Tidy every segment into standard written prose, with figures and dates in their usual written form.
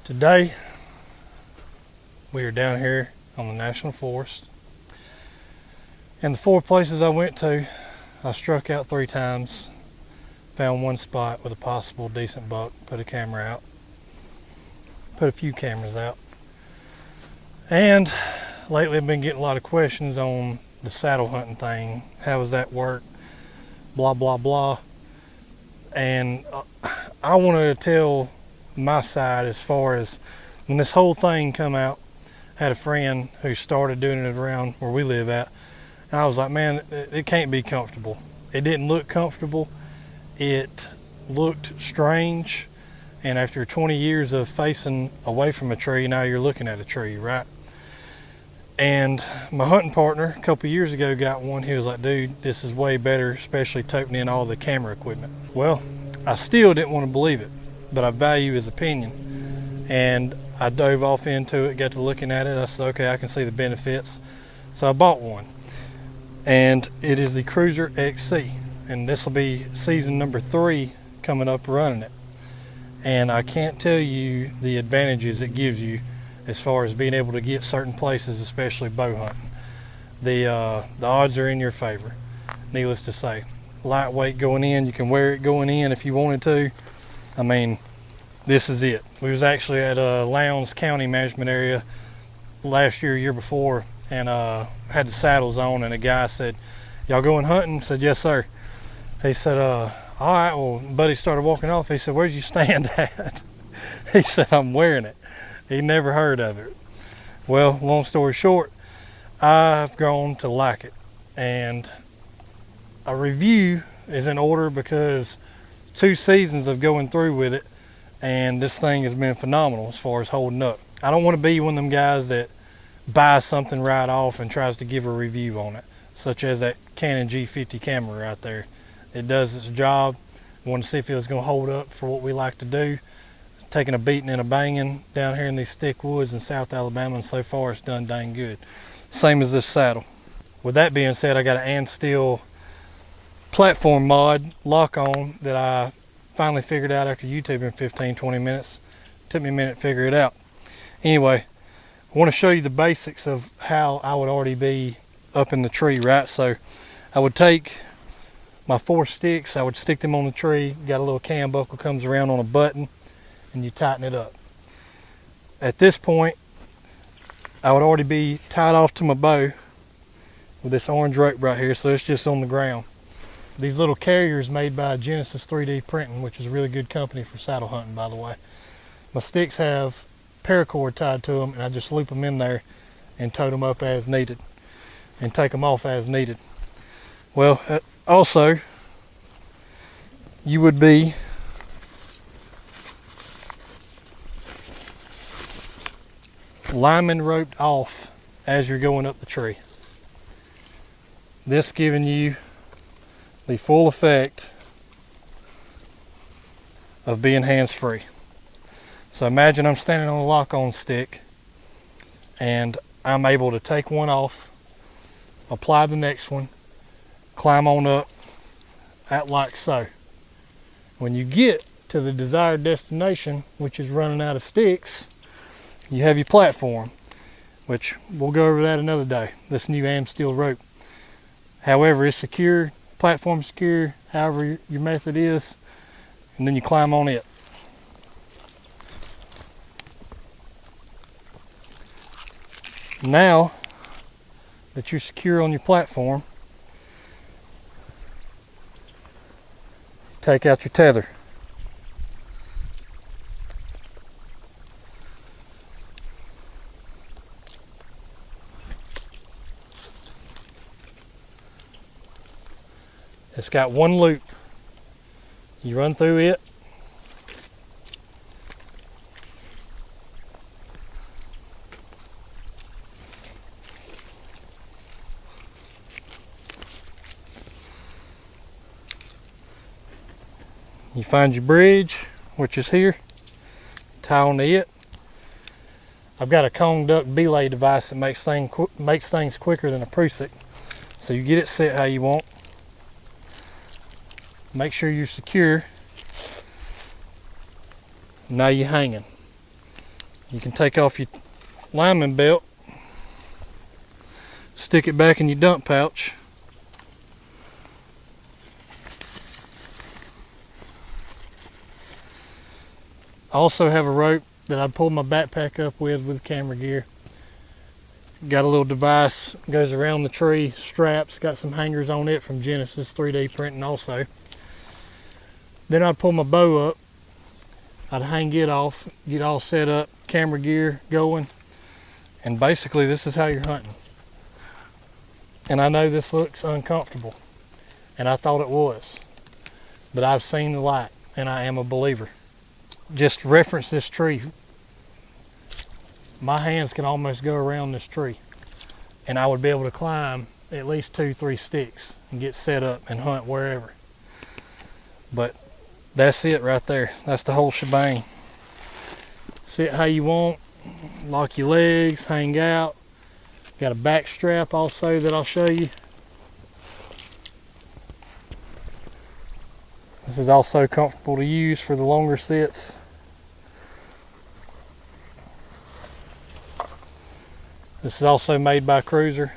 Today we are down here on the National Forest, and the 4 places I went to, I struck out 3 times, found one spot with a possible decent buck, put a camera out, put a few cameras out. And lately I've been getting a lot of questions on the saddle hunting thing. How does that work? Blah blah blah. And I want to tell my side as far as when this whole thing come out. I had a friend who started doing it around where we live at, and I was like, man, it can't be comfortable. It didn't look comfortable. It looked strange. And after 20 years of facing away from a tree, now you're looking at a tree, right? And my hunting partner a couple years ago got one. He was like, dude, this is way better, especially toting in all the camera equipment. Well, I still didn't want to believe it, but I value his opinion. And I dove off into it, got to looking at it. I said, okay, I can see the benefits. So I bought one. And it is the Cruiser XC. And this will be season number 3 coming up running it. And I can't tell you the advantages it gives you as far as being able to get certain places, especially bow hunting. The odds are in your favor, needless to say. Lightweight going in, you can wear it going in if you wanted to. I mean, this is it. We was actually at Lowndes County Management Area last year before, and had the saddles on, and a guy said, y'all going hunting? I said, yes sir. He said, all right. Well, buddy started walking off. He said, where's you stand at? He said, I'm wearing it. He never heard of it. Well, long story short, I've grown to like it. And a review is in order because 2 seasons of going through with it, and this thing has been phenomenal as far as holding up. I don't want to be one of them guys that buys something right off and tries to give a review on it, such as that Canon G50 camera right there. It does its job. I want to see if it was going to hold up for what we like to do. Taking a beating and a banging down here in these thick woods in South Alabama, and so far it's done dang good. Same as this saddle. With that being said, I got an Amsteel platform mod lock-on that I finally figured out after YouTubing 15-20 minutes. Took me a minute to figure it out. Anyway, I want to show you the basics of how I would already be up in the tree, right? So I would take my 4 sticks, I would stick them on the tree. Got a little cam buckle comes around on a button, and you tighten it up. At this point, I would already be tied off to my bow with this orange rope right here, so it's just on the ground. These little carriers made by Genesis 3D Printing, which is a really good company for saddle hunting, by the way. My sticks have paracord tied to them, and I just loop them in there and tote them up as needed and take them off as needed. Well, also, you would be lineman roped off as you're going up the tree. This giving you the full effect of being hands-free. So imagine I'm standing on a lock-on stick and I'm able to take one off, apply the next one, climb on up at like so. When you get to the desired destination, which is running out of sticks, you have your platform, which we'll go over that another day, this new Amsteel rope. However, it's secure, platform secure, however your method is, and then you climb on it. Now that you're secure on your platform, take out your tether. It's got one loop. You run through it. You find your bridge, which is here. Tie onto it. I've got a cone duck belay device that makes things quicker than a Prusik. So you get it set how you want. Make sure you're secure. Now you're hanging. You can take off your lineman belt, stick it back in your dump pouch. I also have a rope that I pull my backpack up with camera gear. Got a little device, goes around the tree, straps, got some hangers on it from Genesis 3D printing also. Then I'd pull my bow up, I'd hang it off, get all set up, camera gear going, and basically this is how you're hunting. And I know this looks uncomfortable, and I thought it was, but I've seen the light, and I am a believer. Just reference this tree. My hands can almost go around this tree, and I would be able to climb at least 2-3 sticks and get set up and hunt wherever. But that's it right there. That's the whole shebang. Sit how you want, lock your legs, hang out. Got a back strap also that I'll show you. This is also comfortable to use for the longer sits. This is also made by Cruiser.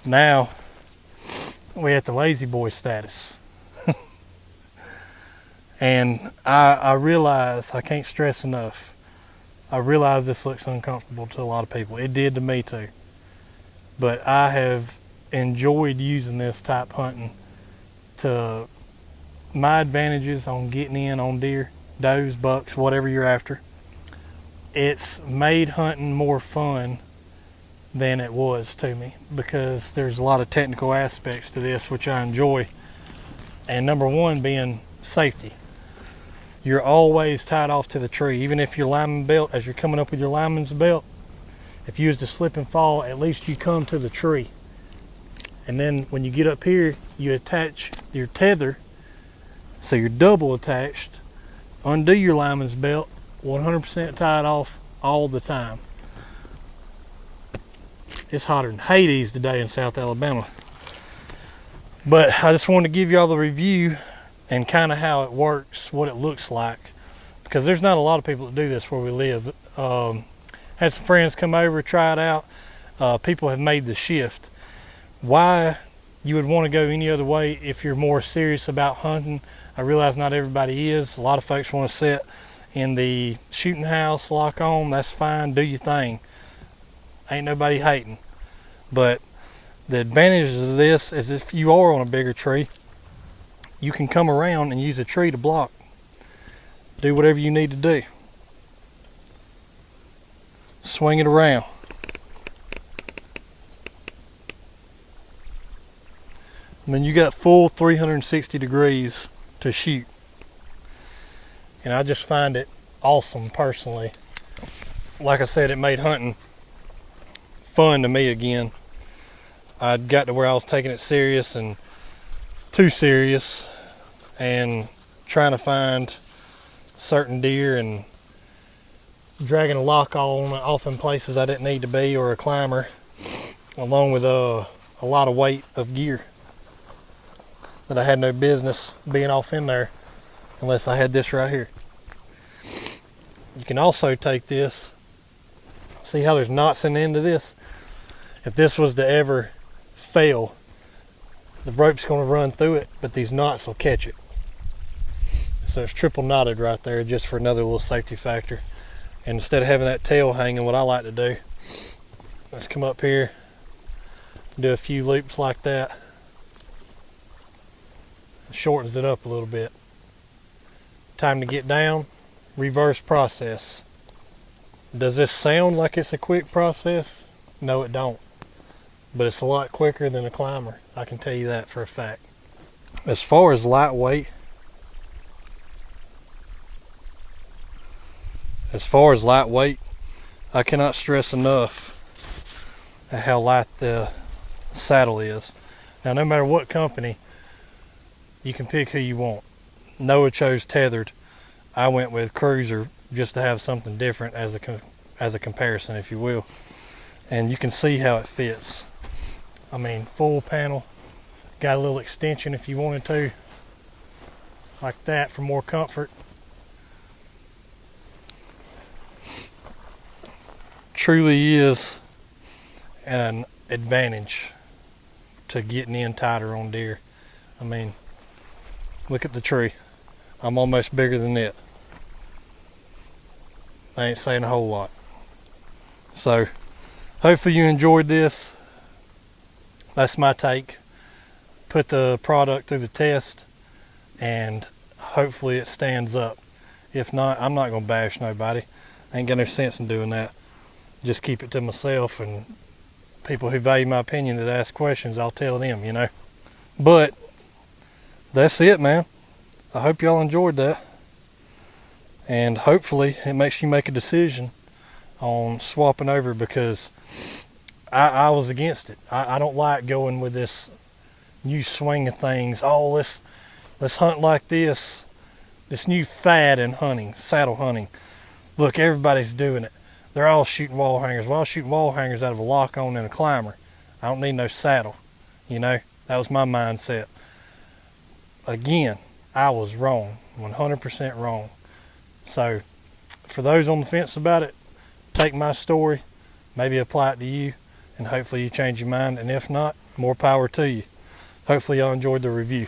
Now we at the lazy boy status. And I realize, I can't stress enough, I realize this looks uncomfortable to a lot of people. It did to me too. But I have enjoyed using this type hunting to my advantages on getting in on deer, does, bucks, whatever you're after. It's made hunting more fun than it was to me, because there's a lot of technical aspects to this which I enjoy. And number one being safety. You're always tied off to the tree. Even if your lineman belt, as you're coming up with your lineman's belt, if you was to slip and fall, at least you come to the tree. And then when you get up here, you attach your tether, so you're double attached, undo your lineman's belt, 100% tied off all the time. It's hotter than Hades today in South Alabama. But I just wanted to give you all the review and kind of how it works, what it looks like, because there's not a lot of people that do this where we live. Had some friends come over, try it out. People have made the shift. Why you would want to go any other way if you're more serious about hunting, I realize not everybody is. A lot of folks want to sit in the shooting house, lock on, that's fine, do your thing. Ain't nobody hating. But the advantages of this is if you are on a bigger tree, you can come around and use a tree to block. Do whatever you need to do. Swing it around. And then you got full 360 degrees to shoot. And I just find it awesome personally. Like I said, it made hunting fun to me again. I'd got to where I was taking it serious and too serious, and trying to find certain deer and dragging a lock on off in places I didn't need to be, or a climber, along with a lot of weight of gear that I had no business being off in there unless I had this right here. You can also take this, see how there's knots in the end of this? If this was to ever fail, the rope's going to run through it, but these knots will catch it. So it's triple knotted right there, just for another little safety factor. And instead of having that tail hanging, what I like to do, let's come up here, do a few loops like that. Shortens it up a little bit. Time to get down, reverse process. Does this sound like it's a quick process? No, it don't. But it's a lot quicker than a climber. I can tell you that for a fact. As far as lightweight, I cannot stress enough at how light the saddle is. Now, no matter what company, you can pick who you want. Noah chose tethered. I went with cruiser just to have something different as a comparison, if you will. And you can see how it fits. I mean, full panel, got a little extension if you wanted to, like that for more comfort. Truly is an advantage to getting in tighter on deer. I mean, look at the tree. I'm almost bigger than it. I ain't saying a whole lot. So, hopefully you enjoyed this. That's my take. Put the product through the test and hopefully it stands up. If not, I'm not gonna bash nobody. I ain't got no sense in doing that. Just keep it to myself, and people who value my opinion that ask questions, I'll tell them, you know. But that's it, man. I hope y'all enjoyed that. And hopefully it makes you make a decision on swapping over, because I was against it. I don't like going with this new swing of things. Oh, let's hunt like this. This new fad in hunting, saddle hunting. Look, everybody's doing it. They're all shooting wall hangers. Well, I was shooting wall hangers out of a lock-on and a climber. I don't need no saddle. You know, that was my mindset. Again, I was wrong, 100% wrong. So, for those on the fence about it, take my story, maybe apply it to you, and hopefully you change your mind. And if not, more power to you. Hopefully y'all enjoyed the review.